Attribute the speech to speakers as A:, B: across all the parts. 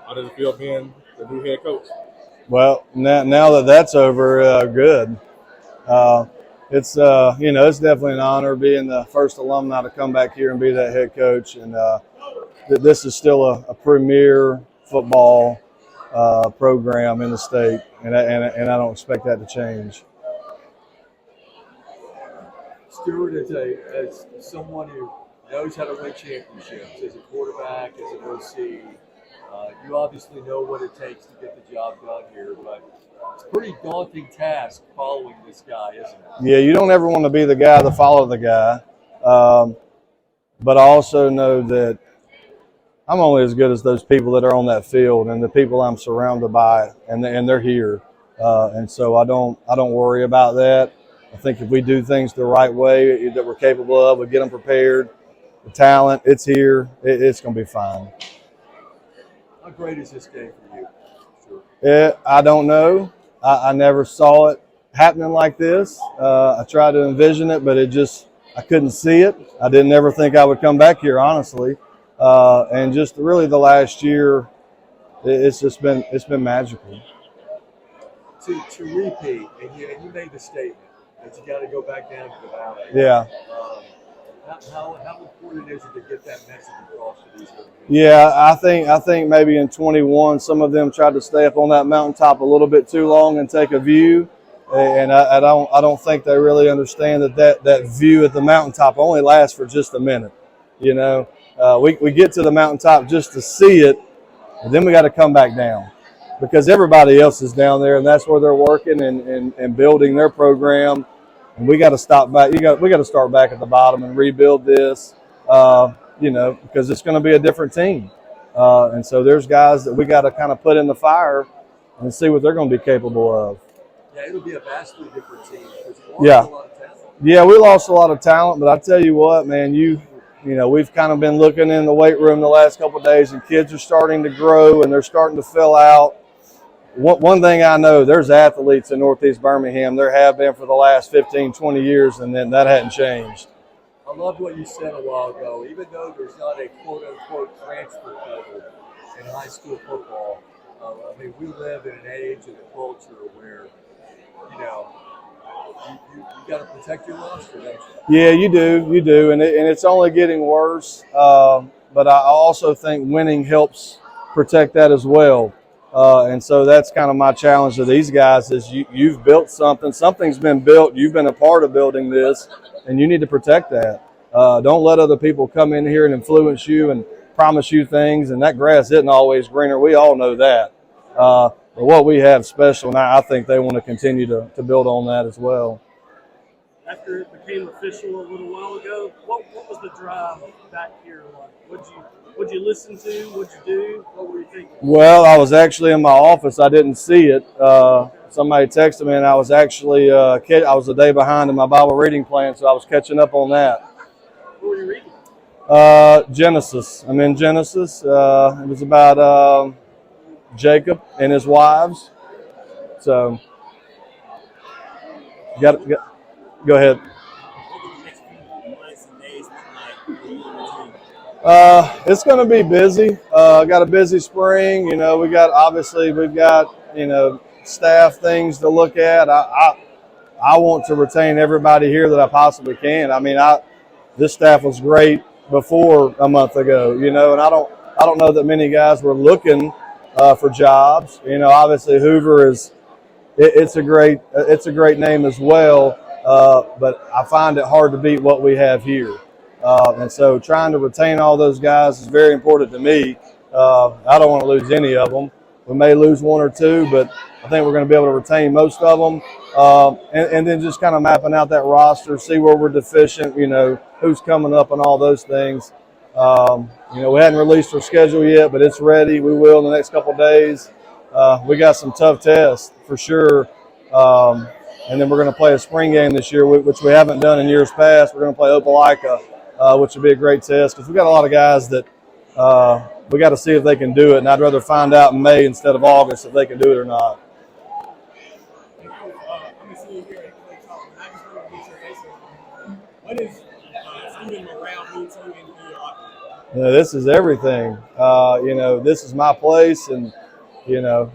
A: How does it feel being the new head coach?
B: Well, now that that's over, good. Uh, it's definitely an honor being the first alumni to come back here and be that head coach. And this is still a premier football program in the state, and I don't expect that to change.
C: Stuart, as someone who knows how to win championships, as a quarterback, as an OC, you obviously know what it takes to get the job done here, but it's a pretty daunting task following this guy, isn't it?
B: Yeah, you don't ever want to be the guy to follow the guy, but I also know that I'm only as good as those people that are on that field and the people I'm surrounded by, and they're here, and so I don't worry about that. I think if we do things the right way that we're capable of, we get them prepared. The talent, it's here. It's going to be fine.
C: How great is this game for you?
B: I don't know. I never saw it happening like this. I tried to envision it, but I couldn't see it. I didn't ever think I would come back here, honestly. And just really the last year, it's been magical.
C: To repeat, and you made the statement that you got to go back down to the valley.
B: Yeah.
C: How important is it to get that message across to these guys?
B: Yeah, I think maybe in 21, some of them tried to stay up on that mountaintop a little bit too long and take a view, and I don't think they really understand that view at the mountaintop only lasts for just a minute. You know, we get to the mountaintop just to see it, and then we got to come back down because everybody else is down there, and that's where they're working and building their program. And we got to stop back. We got to start back at the bottom and rebuild this. Because it's going to be a different team, and so there's guys that we got to kind of put in the fire and see what they're going to be capable of.
C: Yeah, it'll be a vastly different team.
B: Yeah,
C: a lot of talent.
B: Yeah, we lost a lot of talent, but I tell you what, man, we've kind of been looking in the weight room the last couple of days, and kids are starting to grow and they're starting to fill out. One thing I know, there's athletes in Northeast Birmingham. There have been for the last 15, 20 years, and then that hadn't changed.
C: I love what you said a while ago. Even though there's not a quote-unquote transfer portal in high school football, we live in an age and a culture where, you got to protect your roster, don't you?
B: Yeah, you do, and it's only getting worse. But I also think winning helps protect that as well. And so that's kind of my challenge to these guys is you've built something. Something's been built. You've been a part of building this, and you need to protect that. Don't let other people come in here and influence you and promise you things, and that grass isn't always greener. We all know that. But what we have special, and I think they want to continue to build on that as well.
D: After it became official a little while ago, what was the drive back here like? What'd you listen to? What'd you do? What were you thinking?
B: Well, I was actually in my office. I didn't see it. Somebody texted me, and I was actually I was a day behind in my Bible reading plan, so I was catching up on that.
D: What were you reading?
B: Genesis. I'm in Genesis. It was about Jacob and his wives. So, go ahead. It's going to be busy. Got a busy spring. We've got staff things to look at. I want to retain everybody here that I possibly can. This staff was great before a month ago, and I don't know that many guys were looking for jobs. Obviously Hoover it's a great name as well, but I find it hard to beat what we have here. And so trying to retain all those guys is very important to me. I don't want to lose any of them. We may lose one or two, but I think we're going to be able to retain most of them. And then just kind of mapping out that roster, see where we're deficient, who's coming up and all those things. We hadn't released our schedule yet, but it's ready. We will in the next couple of days. We got some tough tests for sure. And then we're going to play a spring game this year, which we haven't done in years past. We're going to play Opelika, which will be a great test because we got a lot of guys that we got to see if they can do it. And I'd rather find out in May instead of August if they can do it or not.
D: I'm seeing here at Clay-Chalkville. I just want to get your answer on what is student morale mean to you in the locker room?
B: You know, this is everything. You know, this is my place, and you know,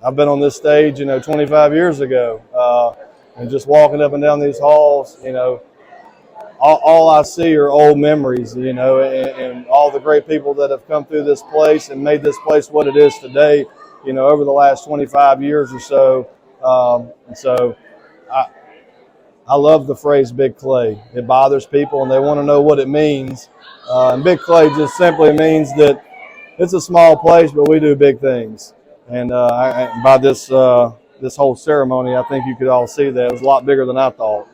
B: I've been on this stage, you know, 25 years ago, and just walking up and down these halls, you know, all I see are old memories, you know, and all the great people that have come through this place and made this place what it is today, you know, over the last 25 years or so. And so I love the phrase Big Clay. It bothers people and they want to know what it means. And Big Clay just simply means that it's a small place, but we do big things. And by this whole ceremony, I think you could all see that it was a lot bigger than I thought.